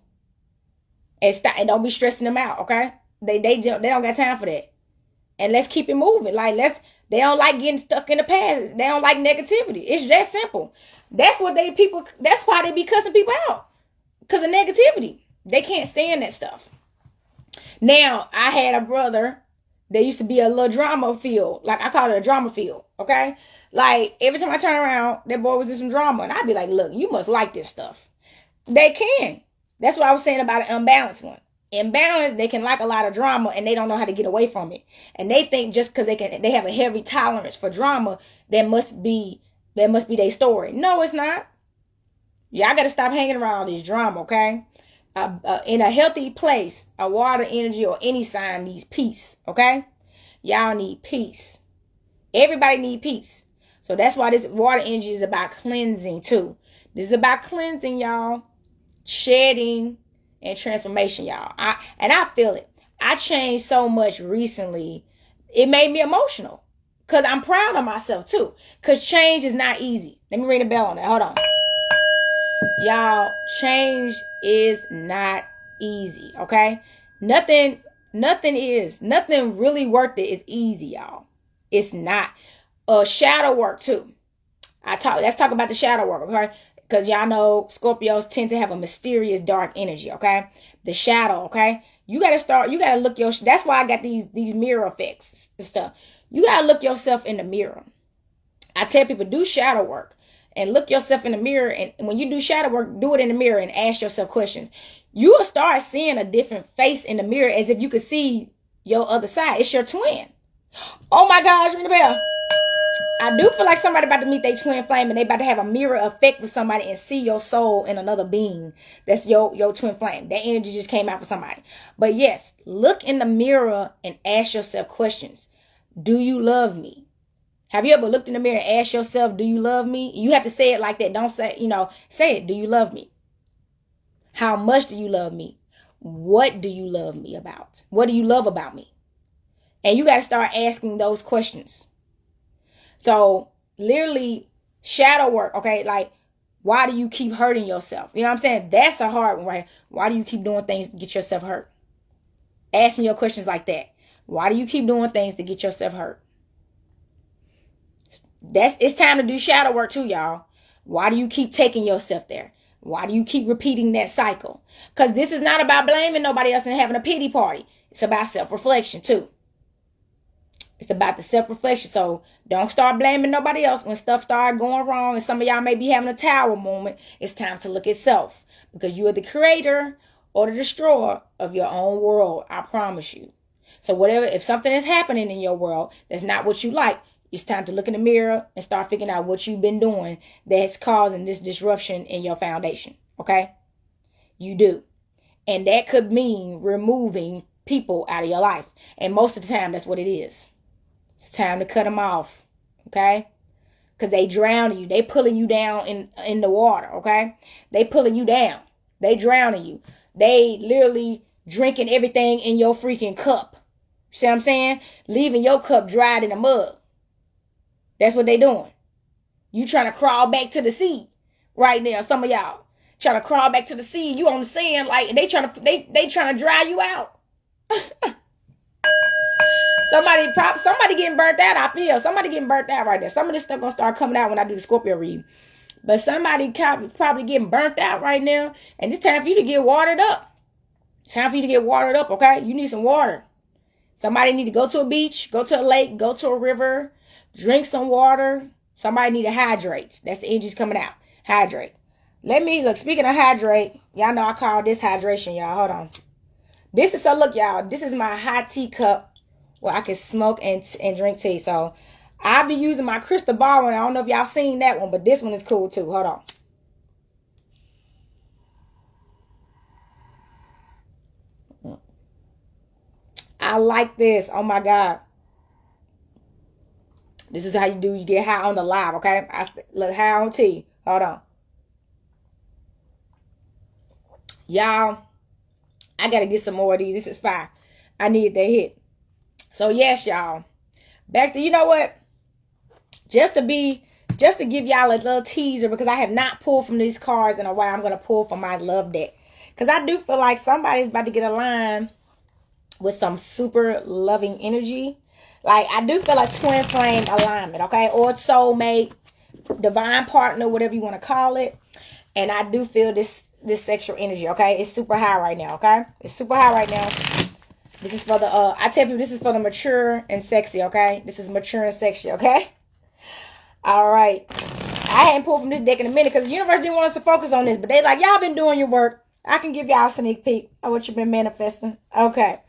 And don't be stressing them out, okay? They don't got time for that. And let's keep it moving. They don't like getting stuck in the past. They don't like negativity. It's that simple. That's why they be cussing people out. Because of negativity. They can't stand that stuff. Now, I had a brother. There used to be a little drama field. Like, I call it a drama field, okay? Like, every time I turn around, that boy was in some drama. And I'd be like, look, you must like this stuff. They can. That's what I was saying about an unbalanced one. Imbalanced, they can like a lot of drama and they don't know how to get away from it. And they think just because they have a heavy tolerance for drama, that must be their story. No, it's not. Y'all got to stop hanging around all this drama, okay? In a healthy place, a water energy or any sign needs peace, okay? Y'all need peace. Everybody need peace. So that's why this water energy is about cleansing too. This is about cleansing, y'all. Shedding and transformation, y'all. I feel it. I changed so much recently. It made me emotional. Because I'm proud of myself too. Because change is not easy. Let me ring the bell on that. Hold on. Y'all, change is not easy, okay? Nothing really worth it is easy, y'all. It's not. Shadow work too. Let's talk about the shadow work, okay? Because y'all know Scorpios tend to have a mysterious dark energy, okay? The shadow, okay? You gotta look that's why I got these mirror effects and stuff. You gotta look yourself in the mirror. I tell people, do shadow work. And look yourself in the mirror. And when you do shadow work, do it in the mirror and ask yourself questions. You will start seeing a different face in the mirror as if you could see your other side. It's your twin. Oh my gosh, ring the bell. I do feel like somebody about to meet their twin flame and they about to have a mirror effect with somebody and see your soul in another being. That's your twin flame. That energy just came out for somebody. But yes, look in the mirror and ask yourself questions. Do you love me? Have you ever looked in the mirror and asked yourself, do you love me? You have to say it like that. Don't say, say it. Do you love me? How much do you love me? What do you love me about? What do you love about me? And you got to start asking those questions. So literally shadow work, okay? Like, why do you keep hurting yourself? You know what I'm saying? That's a hard one, right? Why do you keep doing things to get yourself hurt? Asking your questions like that. Why do you keep doing things to get yourself hurt? It's time to do shadow work too, y'all. Why do you keep taking yourself there? Why do you keep repeating that cycle? Because this is not about blaming nobody else and having a pity party. It's about self-reflection too. It's about the self-reflection. So don't start blaming nobody else when stuff starts going wrong. And some of y'all may be having a tower moment. It's time to look at self. Because you are the creator or the destroyer of your own world. I promise you. So if something is happening in your world that's not what you like, it's time to look in the mirror and start figuring out what you've been doing that's causing this disruption in your foundation. Okay? You do. And that could mean removing people out of your life. And most of the time, that's what it is. It's time to cut them off. Okay? Because they drowning you. They pulling you down in the water. Okay? They pulling you down. They drowning you. They literally drinking everything in your freaking cup. See what I'm saying? Leaving your cup dried in the mud. That's what they doing. You trying to crawl back to the sea right now. Some of y'all trying to crawl back to the sea. You on the sand, like they trying to dry you out. Somebody getting burnt out. I feel somebody getting burnt out right there. Some of this stuff gonna start coming out when I do the Scorpio read. But somebody probably getting burnt out right now, and it's time for you to get watered up. It's time for you to get watered up. Okay, you need some water. Somebody need to go to a beach, go to a lake, go to a river, drink some water. Somebody need to hydrate. That's the energies coming out. Hydrate. Let me look. Speaking of hydrate, y'all know I call this hydration, y'all. Hold on. This is, so look, y'all. This is my hot tea cup where I can smoke and drink tea. So I'll be using my crystal ball one. I don't know if y'all seen that one, but this one is cool too. Hold on. I like this. Oh my God. This is how you do. You get high on the live, okay? I look high on tea. Hold on. Y'all, I got to get some more of these. This is fire. I needed that hit. So yes, y'all. Back to, you know what? Just to give y'all a little teaser, because I have not pulled from these cards in a while. I'm going to pull from my love deck. Because I do feel like somebody's about to get aligned with some super loving energy. Like, I do feel like twin flame alignment, okay? Or soulmate, divine partner, whatever you want to call it. And I do feel this sexual energy, okay? It's super high right now, okay? It's super high right now. This is for the, I tell people this is for the mature and sexy, okay? This is mature and sexy, okay? All right. I hadn't pulled from this deck in a minute because the universe didn't want us to focus on this. But they like, y'all been doing your work. I can give y'all a sneak peek of what you've been manifesting. Okay.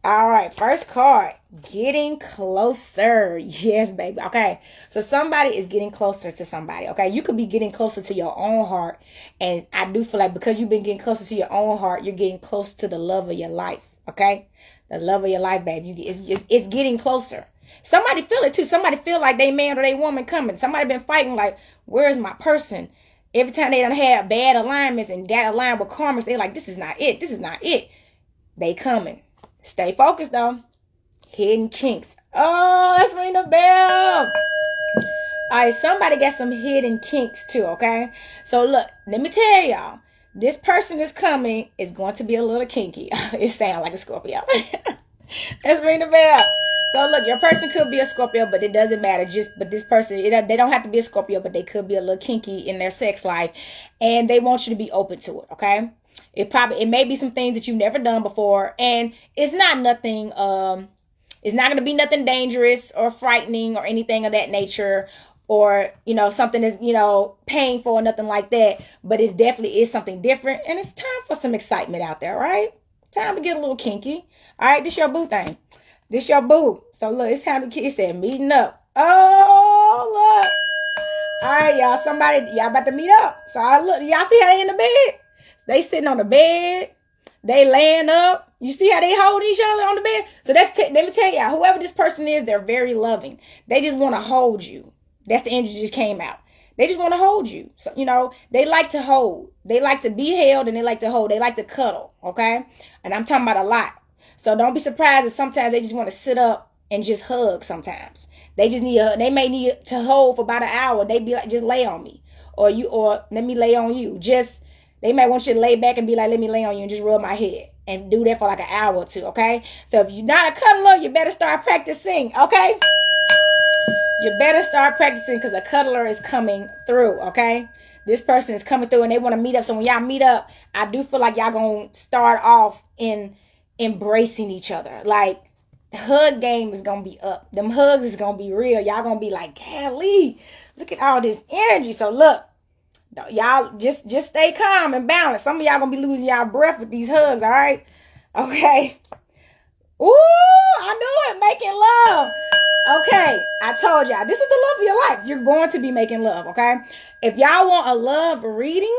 All right, first card, getting closer. Yes, baby. Okay, so somebody is getting closer to somebody. Okay, you could be getting closer to your own heart, and I do feel like because you've been getting closer to your own heart, you're getting close to the love of your life. Okay, the love of your life, baby. It's getting closer. Somebody feel it too. Somebody feel like they man or they woman coming. Somebody been fighting like, where's my person? Every time they done had bad alignments and got aligned with karmas, they like, this is not it. This is not it. They coming. Stay focused though. Hidden kinks. Oh, let's ring the bell. All right, somebody got some hidden kinks too, okay? So look, let me tell y'all. This person is coming. Is going to be a little kinky. It sounds like a Scorpio. Let's ring the bell. So look, your person could be a Scorpio, but it doesn't matter. But this person, they don't have to be a Scorpio, but they could be a little kinky in their sex life. And they want you to be open to it, okay? It may be some things that you've never done before, and it's not nothing, it's not going to be nothing dangerous or frightening or anything of that nature, or, you know, something that's, you know, painful or nothing like that, but it definitely is something different, and it's time for some excitement out there, right? Time to get a little kinky. All right, this your boo thing. This your boo. So look, it's time to, it said meeting up. Oh, look. All right, y'all, y'all about to meet up. So look, y'all see how they in the bed? They sitting on the bed. They laying up. You see how they hold each other on the bed? So let me tell y'all, whoever this person is, they're very loving. They just want to hold you. That's the energy just came out. They just want to hold you. So, you know, they like to hold. They like to be held, and they like to hold. They like to cuddle, okay? And I'm talking about a lot. So don't be surprised if sometimes they just want to sit up and just hug sometimes. They just they may need to hold for about an hour. They be like, just lay on me. Or let me lay on you. They might want you to lay back and be like, let me lay on you and just rub my head. And do that for like an hour or two, okay? So if you're not a cuddler, you better start practicing, okay? You better start practicing, because a cuddler is coming through, okay? This person is coming through and they want to meet up. So when y'all meet up, I do feel like y'all going to start off in embracing each other. Like, hug game is going to be up. Them hugs is going to be real. Y'all going to be like, golly, look at all this energy. So look. Y'all just stay calm and balanced. Some of y'all gonna be losing y'all breath with these hugs, all right? Okay. Ooh, I knew it. Making love. Okay, I told y'all. This is the love of your life. You're going to be making love, okay? If y'all want a love reading,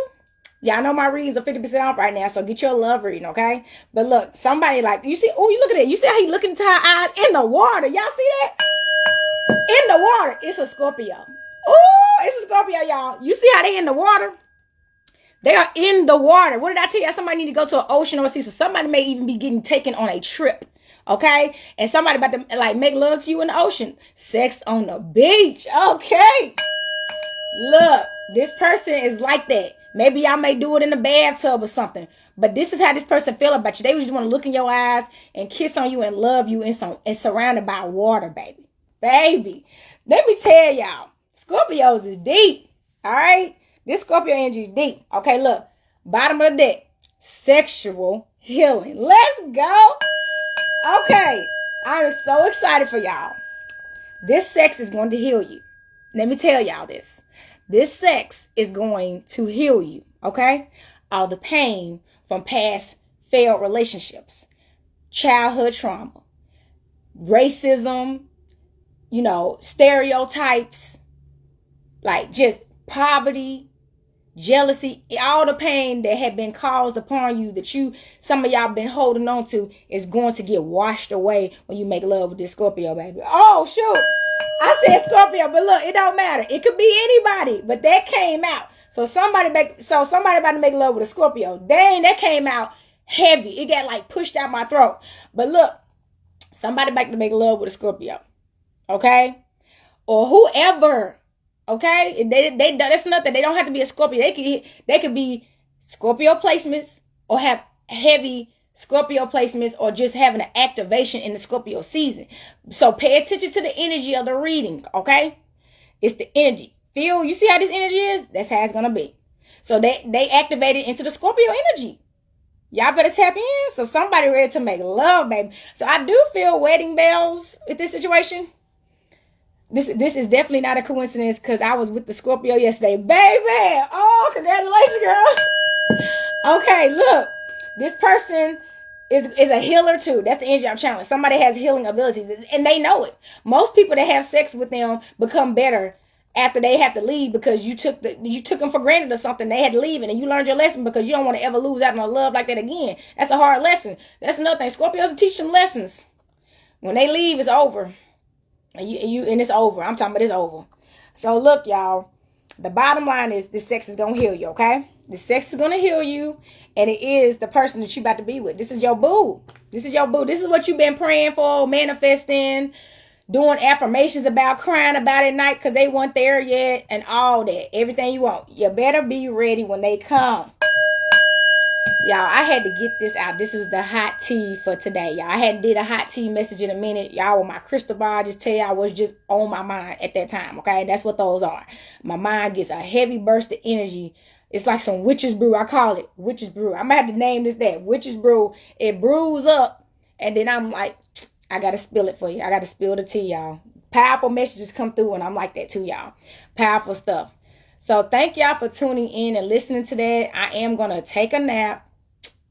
y'all know my readings are 50% off right now, so get your love reading, okay? But look, somebody like, you see, oh, you look at it. You see how he looking into her eyes in the water. Y'all see that? In the water. It's a Scorpio. Oh, it's a Scorpio, y'all. You see how they in the water? They are in the water. What did I tell you? Somebody need to go to an ocean or a sea. So somebody may even be getting taken on a trip. Okay? And somebody about to like make love to you in the ocean. Sex on the beach. Okay. Look, this person is like that. Maybe y'all may do it in the bathtub or something. But this is how this person feel about you. They just want to look in your eyes and kiss on you and love you and surrounded by water, baby. Baby. Let me tell y'all. Scorpios is deep. All right? This Scorpio energy is deep. Okay, look. Bottom of the deck. Sexual healing. Let's go. Okay. I'm so excited for y'all. This sex is going to heal you. Let me tell y'all this. This sex is going to heal you, okay? All the pain from past failed relationships, childhood trauma, racism, stereotypes, like just poverty, jealousy, all the pain that had been caused upon you that some of y'all been holding on to is going to get washed away when you make love with this Scorpio, baby. Oh, shoot. I said Scorpio, but look, it don't matter. It could be anybody, but that came out. So somebody about to make love with a Scorpio. Dang, that came out heavy. It got like pushed out my throat. But look, somebody about to make love with a Scorpio. Okay? Or whoever. Okay? That's nothing. They don't have to be a Scorpio. They could be Scorpio placements or have heavy Scorpio placements or just having an activation in the Scorpio season. So pay attention to the energy of the reading, okay? It's the energy. You see how this energy is? That's how it's going to be. So they activated into the Scorpio energy. Y'all better tap in. So somebody ready to make love, baby. So I do feel wedding bells with this situation. This is definitely not a coincidence because I was with the Scorpio yesterday. Baby! Oh, congratulations, girl. Okay, look. This person is a healer too. That's the energy I'm channeling. Somebody has healing abilities and they know it. Most people that have sex with them become better after they have to leave because you took them for granted or something. They had to leave and you learned your lesson because you don't want to ever lose out on love like that again. That's a hard lesson. That's another thing. Scorpios teach them lessons. When they leave, it's over. And it's over. I'm talking about it's over. So look, y'all. The bottom line is this sex is going to heal you, okay? The sex is going to heal you, and it is the person that you're about to be with. This is your boo. This is your boo. This is what you've been praying for, manifesting, doing affirmations about, crying about at night because they weren't there yet, and all that. Everything you want. You better be ready when they come. Y'all, I had to get this out. This was the hot tea for today, y'all. I hadn't did a hot tea message in a minute. Y'all, with my crystal ball, just tell y'all what's just on my mind at that time, okay? That's what those are. My mind gets a heavy burst of energy. It's like some witch's brew. I call it witch's brew. I'm going to have to name this that. Witch's brew. It brews up, and then I'm like, I got to spill it for you. I got to spill the tea, y'all. Powerful messages come through, and I'm like that too, y'all. Powerful stuff. So thank y'all for tuning in and listening to that. I am going to take a nap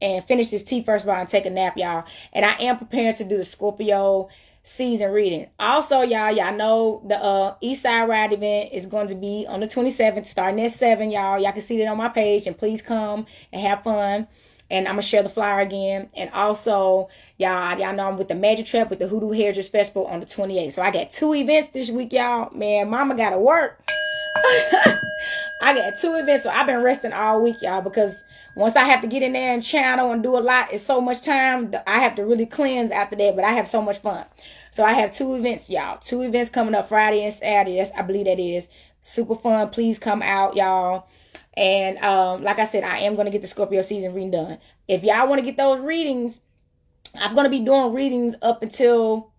and finish this tea first while I take a nap, y'all. And I am preparing to do the Scorpio season reading. Also, y'all know the East Side Ride event is going to be on the 27th, starting at 7, y'all. Y'all can see it on my page, and please come and have fun. And I'm going to share the flyer again. And also, y'all know I'm with the Magic Trap with the Hoodoo Hairdress Festival on the 28th. So I got 2 events this week, y'all. Man, mama got to work. I got 2 events, so I've been resting all week, y'all, because once I have to get in there and channel and do a lot, it's so much time. I have to really cleanse after that, but I have so much fun. So I have 2 events, y'all. 2 events coming up Friday and Saturday. I believe that is super fun. Please come out, y'all. And like I said, I am going to get the Scorpio season reading done. If y'all want to get those readings, I'm going to be doing readings up until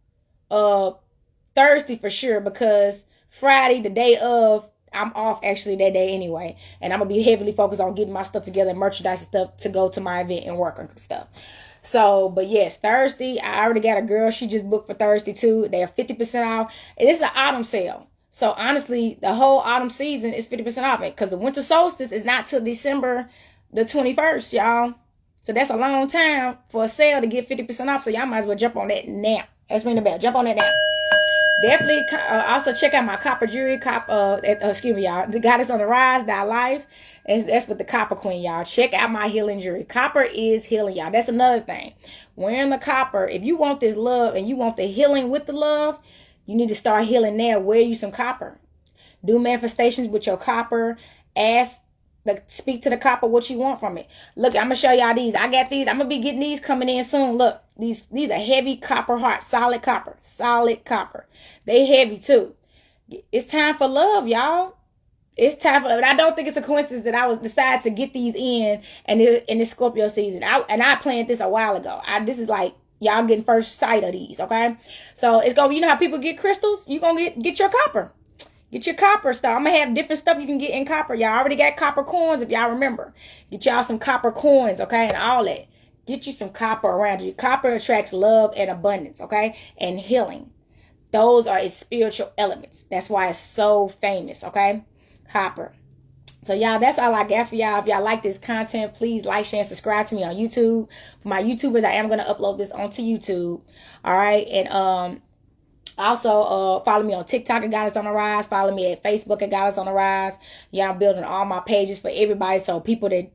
Thursday for sure, because Friday, the day of, I'm off actually that day anyway. And I'm going to be heavily focused on getting my stuff together and merchandise and stuff to go to my event and work and stuff. So, but yes, Thursday, I already got a girl. She just booked for Thursday too. They are 50% off. And it's an autumn sale. So honestly, the whole autumn season is 50% off it, because the winter solstice is not till December the 21st, y'all. So that's a long time for a sale to get 50% off. So y'all might as well jump on that now. Let's ring the bell. Jump on that now. Definitely also check out my copper jewelry, y'all. The goddessontherise.life. That's with the copper queen, y'all. Check out my healing jewelry. Copper is healing, y'all. That's another thing. Wearing the copper, if you want this love and you want the healing with the love, you need to start healing now. Wear you some copper. Do manifestations with your copper. Speak to the copper what you want from it. Look, I'm going to show y'all these. I got these. I'm going to be getting these coming in soon. Look, these are heavy copper hearts, solid copper. They heavy too. It's time for love, y'all. It's time for love. And I don't think it's a coincidence that I was decided to get these in this Scorpio season. I planned this a while ago. This is like y'all getting first sight of these, okay? So it's gonna, you know how people get crystals? You gonna get your copper. Get your copper stuff. I'm gonna have different stuff you can get in copper. Y'all already got copper coins if y'all remember. Get y'all some copper coins, okay, and all that. Get you some copper around you. Copper attracts love and abundance, okay, and healing. Those are its spiritual elements. That's why it's so famous, okay? Copper. So y'all, that's all I got for y'all. If y'all like this content, please like, share, and subscribe to me on YouTube. For my YouTubers, I am gonna upload this onto YouTube. All right, and also, follow me on TikTok at Goddess on the Rise. Follow me at Facebook at Goddess on the Rise. Yeah, I'm building all my pages for everybody. So people that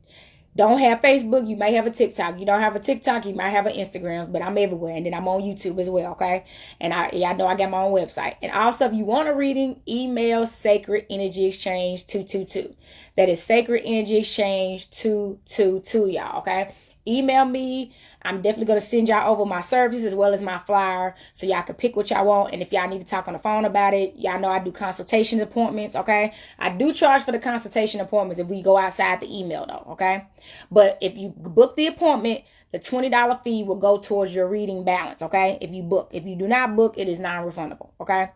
don't have Facebook, you may have a TikTok. You don't have a TikTok, you might have an Instagram. But I'm everywhere. And then I'm on YouTube as well, okay? And y'all know I got my own website. And also, if you want a reading, email Sacred Energy Exchange 222. That is Sacred Energy Exchange 222, y'all, okay? Email me. I'm definitely going to send y'all over my services as well as my flyer so y'all can pick what y'all want. And if y'all need to talk on the phone about it, y'all know I do consultation appointments, okay? I do charge for the consultation appointments if we go outside the email, though, okay? But if you book the appointment, the $20 fee will go towards your reading balance, okay? If you book. If you do not book, it is non-refundable, okay?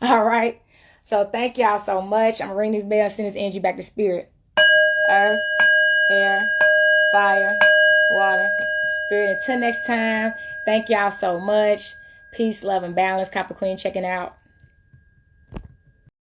All right? So thank y'all so much. I'm going to ring this bell and send this energy back to spirit. Earth, air, fire, water, spirit. Until next time, thank y'all so much. Peace, love, and balance. Copper Queen checking out.